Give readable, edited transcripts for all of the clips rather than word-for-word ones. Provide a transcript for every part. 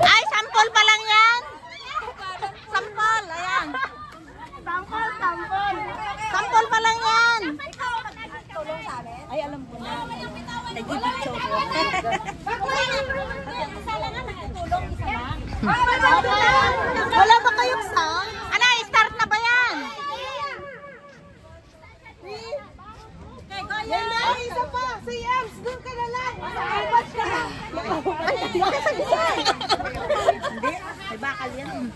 Ay, sampol pa lang yan. Sampol, ayan. Sampol pa lang yan. Ay, alam ko na. Wala ba kayong sound? Ano, start na ba yan? Yan, isa pa. Si Ems, doon ka na lang. Abat ka. Hindi, may bakal yan.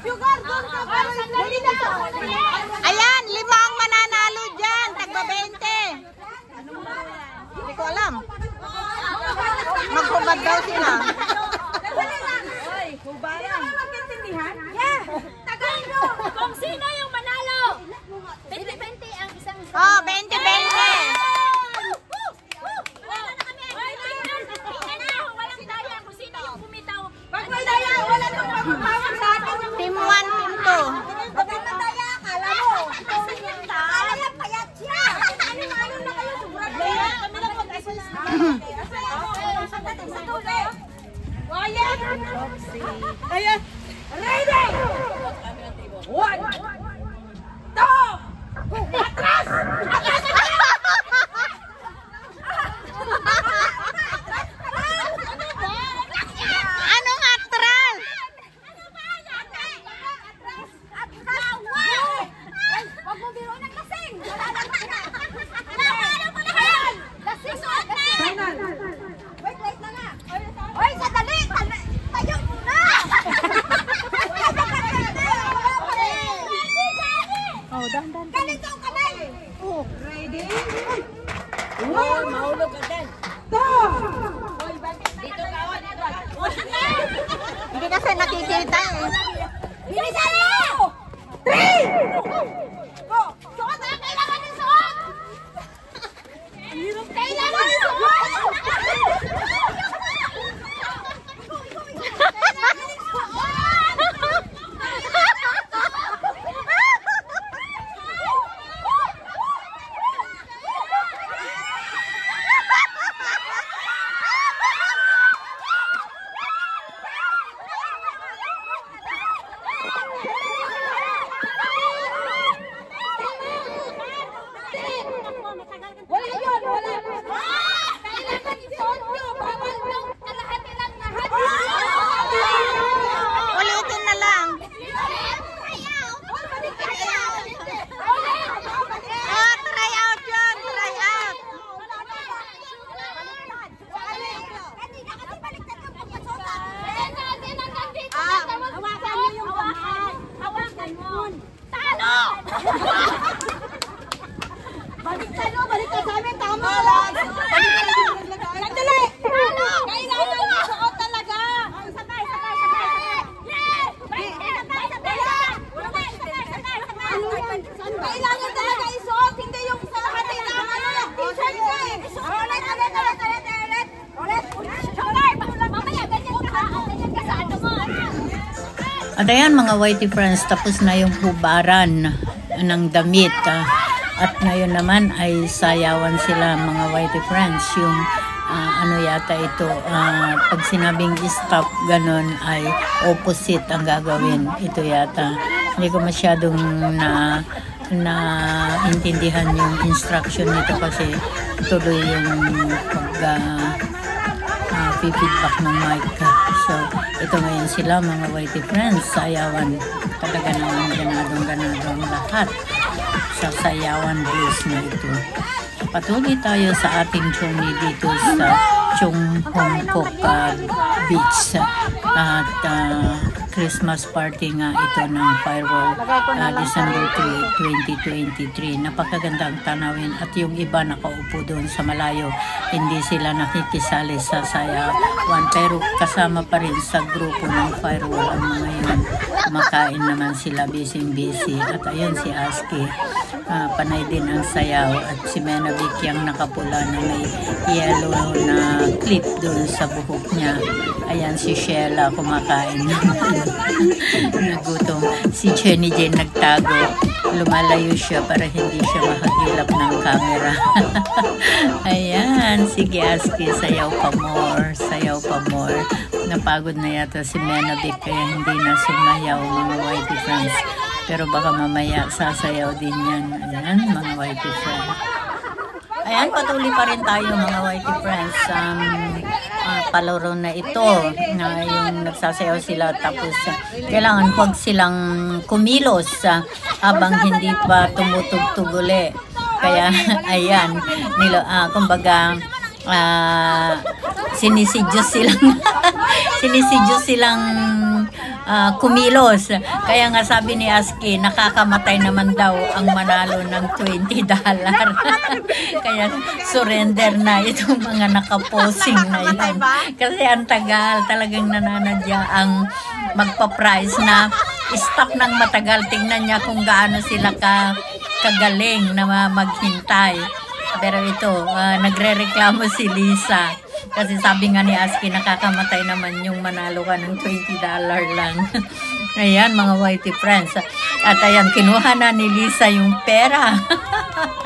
Sugar, doon ka pa. Dali na. Ayan, 5 ang mananalo dyan. Tagba 20. Hindi ko alam. Maghubad daw sila. Hubaran. Yeah. Tagalin mo. Kung sino yung manalo. 20-20 ang isang. Oh, 20-20. Pag may daya, wala nang pagpapawag sa akin. Team 1, Team 2. Pag may daya, akala mo. Akala yan, payat siya. Ano na kayo, sobrang daya. Kami lang mag-assist. Sa tubig. Wyatt! Ayan. Ready! 1, 2, atras! Atras! Anong atras? Wag mo biro ng lasing! Ano mo na yan? Lasing suot na! Final! Wait na nga! Hoy, sadali! Tayo muna! Oh, dahan-dahan. Ganito kami! Oh. Ready? One! Mahulog agad! Two! Dito ka! Hindi kasi nakikita eh. Bilisan mo! 3! Go! Suot na! Kailangan ng suot! Kailangan ng suot! Wala yun! Wala! Kailangan isuot nyo! Bawal nyo! Kalahati lang lahat! Ulitin na lang. Oh, try out yun. Try out. Hawakan nyo yung kamay! Hawakan mo! Talo! Balik ka sa amin, tama lang! Sandali! Talo! Kailangan nyo suot talaga! Sabay! Kailangan talaga isuot, hindi yung sa lahat ay tama lang! T-shirt ko eh! Ulit! Mamaya, ganyan ka! Ganyan ka sa ano mo! At ayan mga Whitey friends, tapos na yung hubaran ng damit. At ngayon naman ay sayawan sila mga Whitey friends. Yung ano yata ito, pag sinabing stop ganon ay opposite ang gagawin. Ito yata. Hindi ko masyadong na intindihan yung instruction nito kasi tuloy yung feedback ng mic. So, ito ngayon sila mga Whitey friends, sayawan. Talaga naman ganadong lahat sa sayawan blues na ito. Patuloy tayo sa ating journey dito sa Chung Hong Kok Beach at Christmas party nga ito ng Firewall December 3, 2023. Napakagandang tanawin at yung iba nakaupo doon sa malayo. Hindi sila nakikisali sa sayawan pero kasama pa rin sa grupo ng Firewall ang mga yun. Kumakain naman sila, busy at ayun si Aski. Panay din ang sayaw at si Menavik yung nakapula na may yellow na clip doon sa buhok niya. Ayan si Sheila kumakain nagutom. Si Jenny Jane nagtago lumalayo siya para hindi siya mahagilap ng camera. Ayan, sige Aski, sayaw pa more, sayaw pa more. Napagod na yata si Menabik kaya hindi na sumayaw mga Whitey friends. Pero baka mamaya sasayaw din yan. Ayan, mga Whitey friends. Ayan, patuloy pa rin tayo mga Whitey friends. Palaro na ito na yung nagsasayaw sila tapos kailangan huwag silang kumilos habang hindi pa tumutugtog uli. Kaya ayan, kumbaga sinisidyos silang kumilos. Kaya nga sabi ni Aski, nakakamatay naman daw ang manalo ng $20. Kaya surrender na itong mga nakaposing na yan. Kasi ang tagal, talagang nananadya ang magpa-prize na stop ng matagal. Tingnan niya kung gaano sila kagaling na maghintay. Pero ito, nagre-reklamo si Lisa. Kasi sabi nga ni Aski, nakakamatay naman yung manalo ka ng $20 lang. Ayan, mga Whitey friends. At ayan, kinuha na ni Lisa yung pera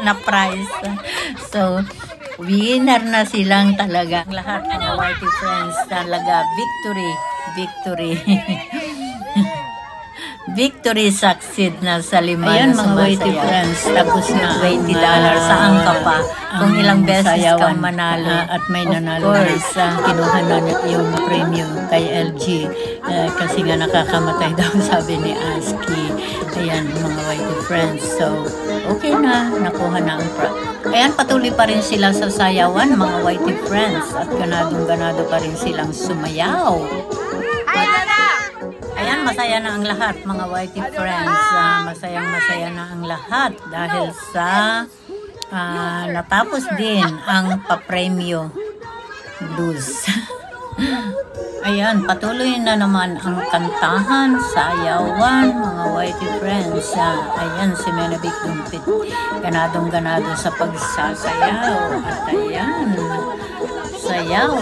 na prize. So, winner na silang talaga. Lahat mga Whitey friends, talaga victory, victory. Victory succeed na sa lima. Ayan, mga Whitey friends, tapos na $20. Saan ka pa? Kung ilang beses kang manalo. At may nanalo na kinuha na yung premium kay LG. Kasi nga nakakamatay daw sabi ni Aski. Ayan, mga Whitey friends. So, okay na. Nakuha na ang Ayan, patuloy pa rin sila sa sayawan, mga Whitey friends. At ganadong-ganado pa rin silang sumayaw. Ayan, masaya na ang lahat mga Whitey friends. Masayang-masaya na ang lahat dahil sa natapos din ang papremyo blues. Ayan, patuloy na naman ang kantahan, sayawan mga Whitey friends. Ayan, si Menabik Dumpit, ganadong-ganado sa pagsasayaw. At ayan,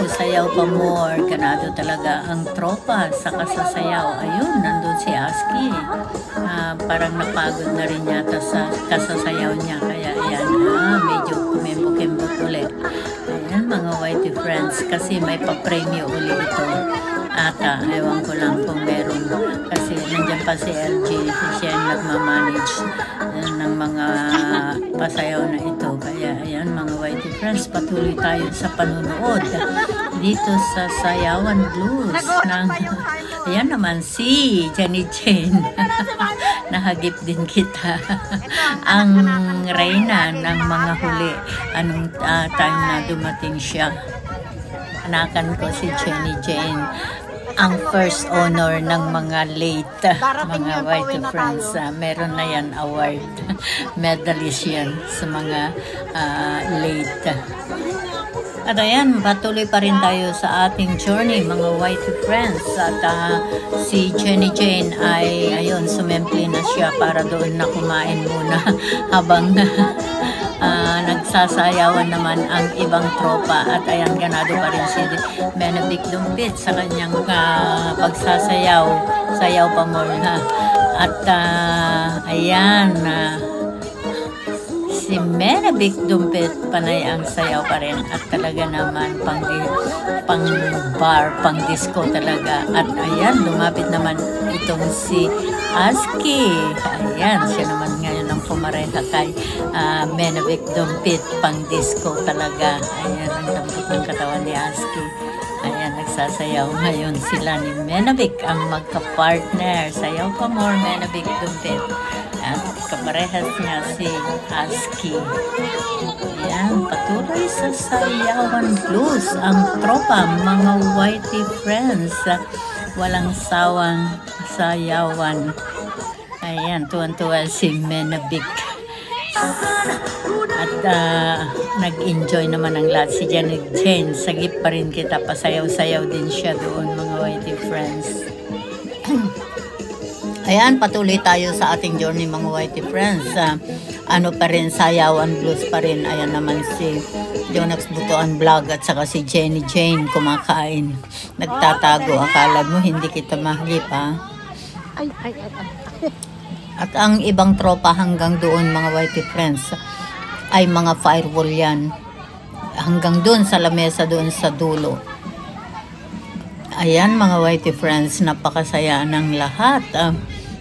sayaw pa more. Ganado talaga ang tropa sa kasasayaw. Ayun, nandun si Aski. Parang napagod na rin yata sa kasasayaw niya. Kaya ayan, medyo kumembok-kembok ulit. Ayan, mga Whitey friends. Kasi may papremyo ulit ito. At ewan ko lang kung meron. Kasi nandiyan pa si LG. Siya yung nagmamanage ng mga pasayaw na ito. Kaya ayan, mga Whitey friends, patuloy tayo sa panunood dito sa Sayawan Blues ng ayan naman si Jenny Jane. Nahagip din kita. Ang reyna ng mga huli. Anong time na dumating siya. Anakan ko si Jenny Jane, ang first honor ng mga late, mga Whitey friends. Meron na yan award. Medalist yan sa mga late. At ayan, patuloy pa rin tayo sa ating journey mga Whitey friends. At si Jenny Jane ay ayun, sumemple na siya para doon na kumain muna habang nagsasayawan naman ang ibang tropa. At ayan, ganado pa rin si Menabik Dumpit sa kanyang pagsasayaw. Sayaw pa more na. At ayan, si Menabik Dumpit panay ang sayaw pa rin. At talaga naman pang bar, pang disco talaga. At ayan, lumapit naman itong si Aski. Ayan, siya naman ngayon ang pumareha kay Menabik Dumpit, pang disco talaga. Ayan, ang lambot ng katawan ni Aski. Ayan, nagsasayaw ngayon sila ni Menabik, ang magka-partner. Sayaw pa more, Menabik Dumpit. At kaparehas niya si Aski. Ayan, patuloy sa Sayawan Blues ang tropa, mga Whitey friends. Walang sawang sayawan. Ayan, tuwan-tuwa si Menabik. At nag-enjoy naman ang lahat. Si Janet Jane, sagip pa rin kita. Pasayaw-sayaw din siya doon, mga Whitey friends. Ayan, patuloy tayo sa ating journey mga Whitey friends. Ano pa rin, Sayawan Blues pa rin. Ayan naman si Jonax Butuan Vlog at saka si Jenny Jane kumakain. Nagtatago. Akala mo hindi kita mahagip, ha? At ang ibang tropa hanggang doon mga whitey friends ay mga firewall yan. Hanggang doon sa lamesa doon sa dulo. Ayan mga whitey friends, napakasaya ng lahat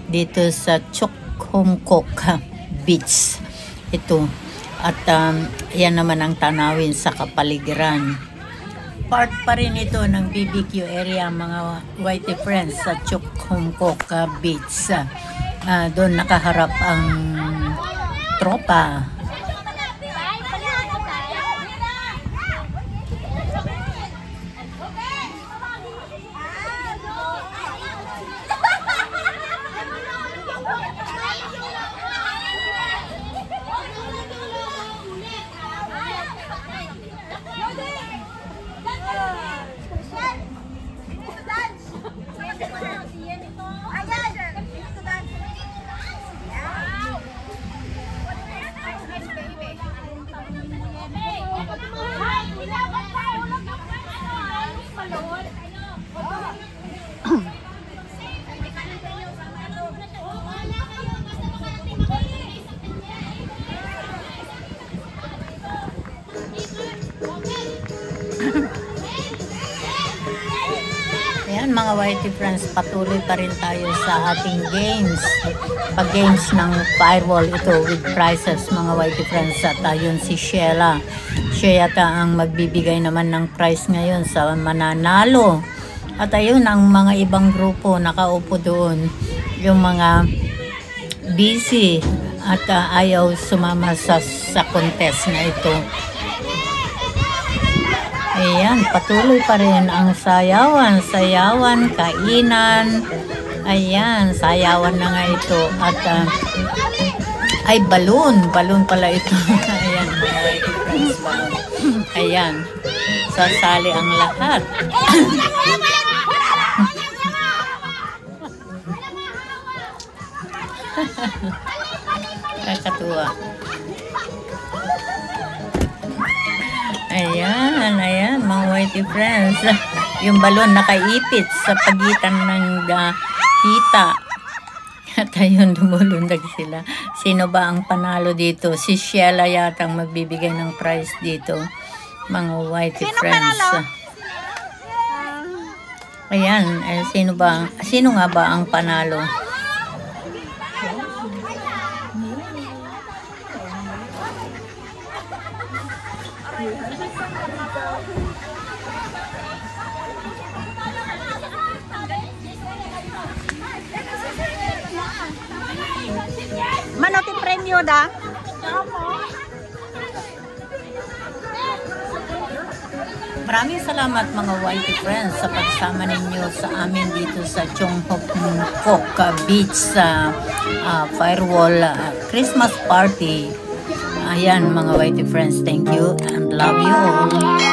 dito sa Chukhumkok Beach. Ito. At yan naman ang tanawin sa kapaligiran. Part pa rin ito ng BBQ area mga whitey friends sa Chukhumkok Beach. Doon nakaharap ang tropa. Ayan mga whitey friends, patuloy pa rin tayo sa ating games. Pag-games ng firewall ito with prizes mga whitey friends. At ayun si Sheila. Siya yata ang magbibigay naman ng prize ngayon sa mananalo. At ayun ang mga ibang grupo nakaupo doon. Yung mga busy at ayaw sumama sa contest na ito. Ayan, patuloy pa rin ang sayawan, kainan. Ayan, sayawan na nga ito. At ay balloon pala ito. Ayan, balloon. Ayan, sasali ang lahat. Kakatuwa. Ayan, mga whitey friends. Yung balon nakaipit sa pagitan ng hita. At ayun, dumulundag sila. Sino ba ang panalo dito? Si Sheila yata ang magbibigay ng prize dito. Mga whitey friends. Ayan, sino nga ba ang panalo? Mano ti premyo da? Maraming salamat mga whitey friends sa pagsama ninyo sa amin dito sa Chukhumkok Beach sa Firewall Christmas Party. Ayan mga whitey friends, thank you and love you all.